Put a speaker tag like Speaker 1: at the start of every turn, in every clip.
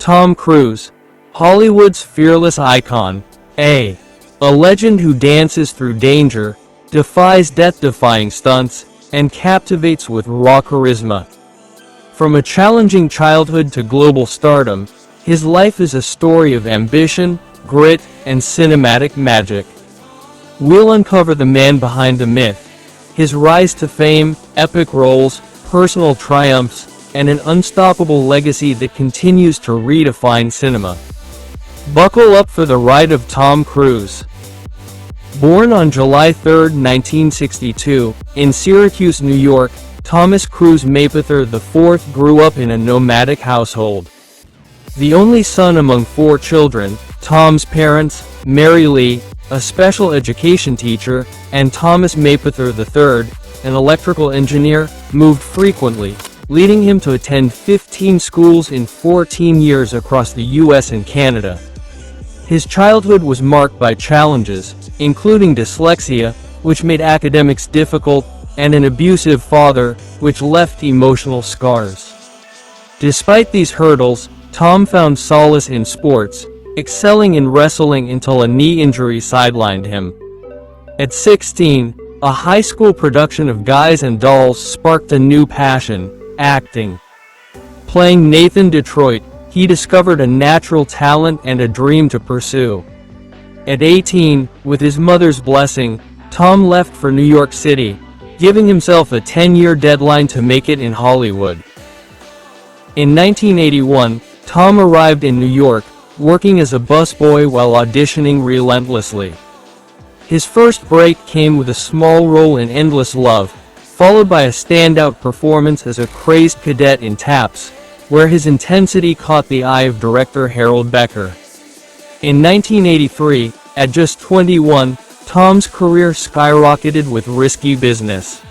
Speaker 1: Tom Cruise, Hollywood's fearless icon. A legend who dances through danger, defies death-defying stunts, and captivates with raw charisma. From a challenging childhood to global stardom, his life is a story of ambition, grit, and cinematic magic. We'll uncover the man behind the myth, his rise to fame, epic roles, personal triumphs, and an unstoppable legacy that continues to redefine cinema. Buckle up for the ride of Tom Cruise. Born on July 3, 1962, in Syracuse, New York, Thomas Cruise Mapother IV grew up in a nomadic household. The only son among 4 children, Tom's parents, Mary Lee, a special education teacher, and Thomas Mapother III, an electrical engineer, moved frequently, leading him to attend 15 schools in 14 years across the US and Canada. His childhood was marked by challenges, including dyslexia, which made academics difficult, and an abusive father, which left emotional scars. Despite these hurdles, Tom found solace in sports, excelling in wrestling until a knee injury sidelined him. At 16, a high school production of Guys and Dolls sparked a new passion: acting. Playing Nathan Detroit, he discovered a natural talent and a dream to pursue. At 18, with his mother's blessing, Tom left for New York City, giving himself a 10-year deadline to make it in Hollywood. In 1981, Tom arrived in New York, working as a busboy while auditioning relentlessly. His first break came with a small role in Endless Love, followed by a standout performance as a crazed cadet in Taps, where his intensity caught the eye of director Harold Becker. In 1983, at just 21, Tom's career skyrocketed with Risky Business.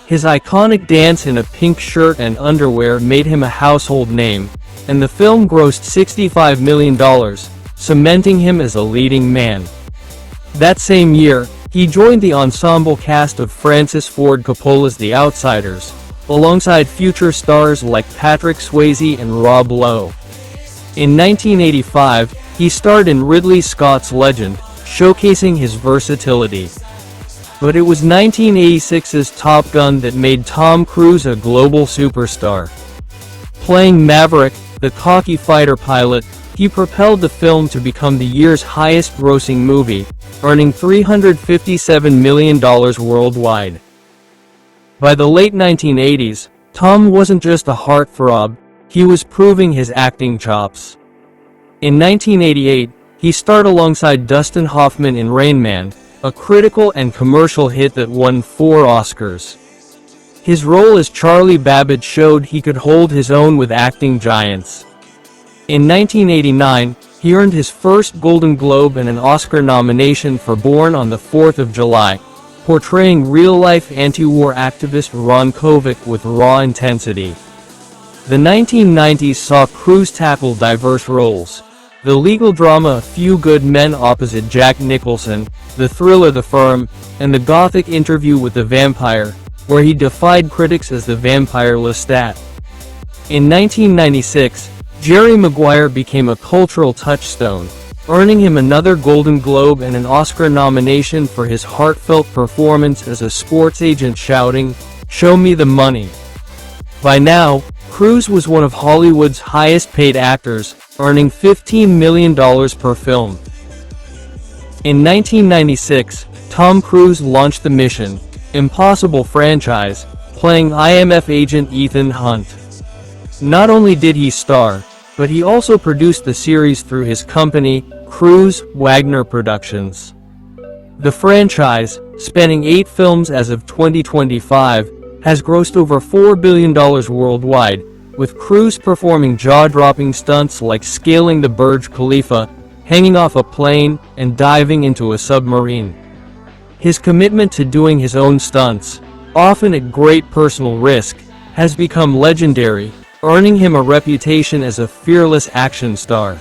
Speaker 1: His iconic dance in a pink shirt and underwear made him a household name, and the film grossed $65 million, cementing him as a leading man. That same year, he joined the ensemble cast of Francis Ford Coppola's The Outsiders, alongside future stars like Patrick Swayze and Rob Lowe. In 1985, he starred in Ridley Scott's Legend, showcasing his versatility. But it was 1986's Top Gun that made Tom Cruise a global superstar. Playing Maverick, the cocky fighter pilot, he propelled the film to become the year's highest-grossing movie, earning $357 million worldwide. By the late 1980s, Tom wasn't just a heartthrob, he was proving his acting chops. In 1988, he starred alongside Dustin Hoffman in Rain Man, a critical and commercial hit that won 4 Oscars. His role as Charlie Babbitt showed he could hold his own with acting giants. In 1989, he earned his first Golden Globe and an Oscar nomination for Born on the 4th of July, portraying real-life anti-war activist Ron Kovic with raw intensity. The 1990s saw Cruise tackle diverse roles: the legal drama A Few Good Men opposite Jack Nicholson, the thriller The Firm, and the gothic Interview with the Vampire, where he defied critics as the vampire Lestat. In 1996, Jerry Maguire became a cultural touchstone, earning him another Golden Globe and an Oscar nomination for his heartfelt performance as a sports agent shouting, "Show me the money." By now, Cruise was one of Hollywood's highest-paid actors, earning $15 million per film. In 1996, Tom Cruise launched the Mission Impossible franchise, playing IMF agent Ethan Hunt. Not only did he star, but he also produced the series through his company, Cruise Wagner Productions. The franchise, spanning 8 films as of 2025, has grossed over $4 billion worldwide, with Cruise performing jaw-dropping stunts like scaling the Burj Khalifa, hanging off a plane, and diving into a submarine. His commitment to doing his own stunts, often at great personal risk, has become legendary, earning him a reputation as a fearless action star.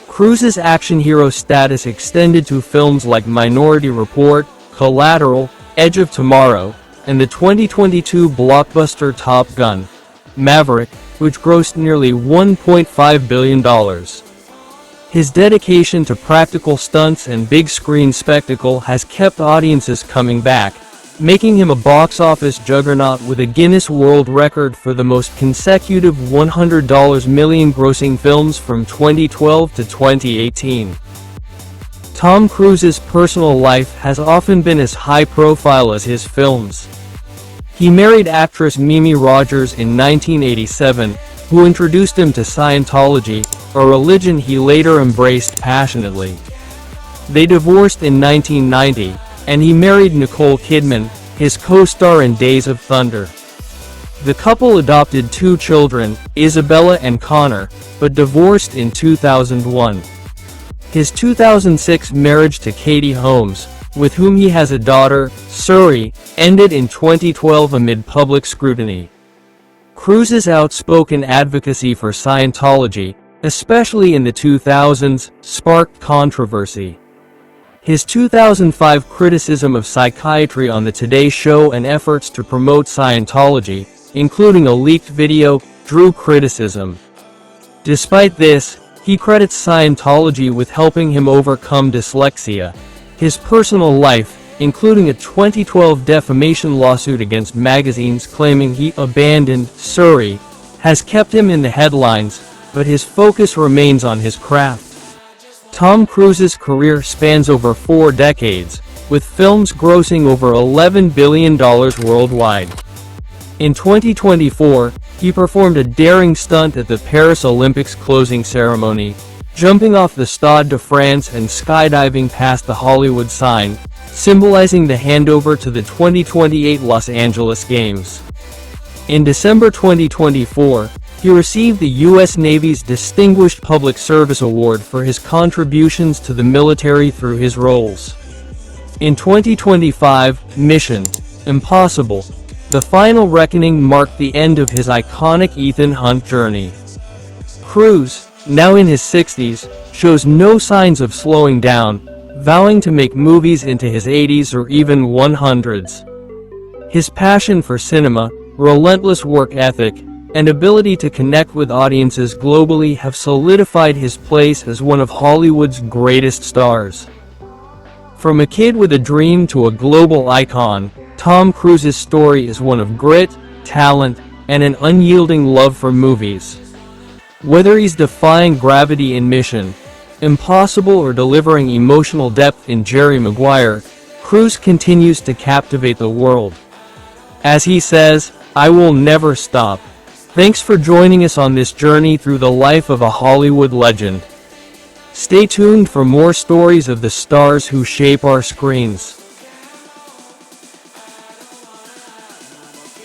Speaker 1: Cruise's action hero status extended to films like Minority Report, Collateral, Edge of Tomorrow, and the 2022 blockbuster Top Gun. Maverick, which grossed nearly $1.5 billion. His dedication to practical stunts and big-screen spectacle has kept audiences coming back, making him a box office juggernaut with a Guinness World Record for the most consecutive $100 million grossing films from 2012 to 2018. Tom Cruise's personal life has often been as high-profile as his films. He married actress Mimi Rogers in 1987, who introduced him to Scientology, a religion he later embraced passionately. They divorced in 1990, and he married Nicole Kidman, his co-star in Days of Thunder. The couple adopted 2 children, Isabella and Connor, but divorced in 2001. His 2006 marriage to Katie Holmes, with whom he has a daughter, Suri, ended in 2012 amid public scrutiny. Cruise's outspoken advocacy for Scientology, especially in the 2000s, sparked controversy. His 2005 criticism of psychiatry on The Today Show and efforts to promote Scientology, including a leaked video, drew criticism. Despite this, he credits Scientology with helping him overcome dyslexia. His personal life, including a 2012 defamation lawsuit against magazines claiming he abandoned Suri, has kept him in the headlines, but his focus remains on his craft. Tom Cruise's career spans over 4 decades, with films grossing over $11 billion worldwide. In 2024, he performed a daring stunt at the Paris Olympics closing ceremony, jumping off the Stade de France and skydiving past the Hollywood sign, symbolizing the handover to the 2028 Los Angeles Games. In December 2024, he received the U.S. Navy's Distinguished Public Service Award for his contributions to the military through his roles. In 2025, Mission: Impossible: The Final Reckoning marked the end of his iconic Ethan Hunt journey. Cruise, now in his 60s, shows no signs of slowing down, vowing to make movies into his 80s or even 100s. His passion for cinema, relentless work ethic, and ability to connect with audiences globally have solidified his place as one of Hollywood's greatest stars. From a kid with a dream to a global icon, Tom Cruise's story is one of grit, talent, and an unyielding love for movies. Whether he's defying gravity in Mission: Impossible or delivering emotional depth in Jerry Maguire, Cruise continues to captivate the world. As he says, "I will never stop." Thanks for joining us on this journey through the life of a Hollywood legend. Stay tuned for more stories of the stars who shape our screens.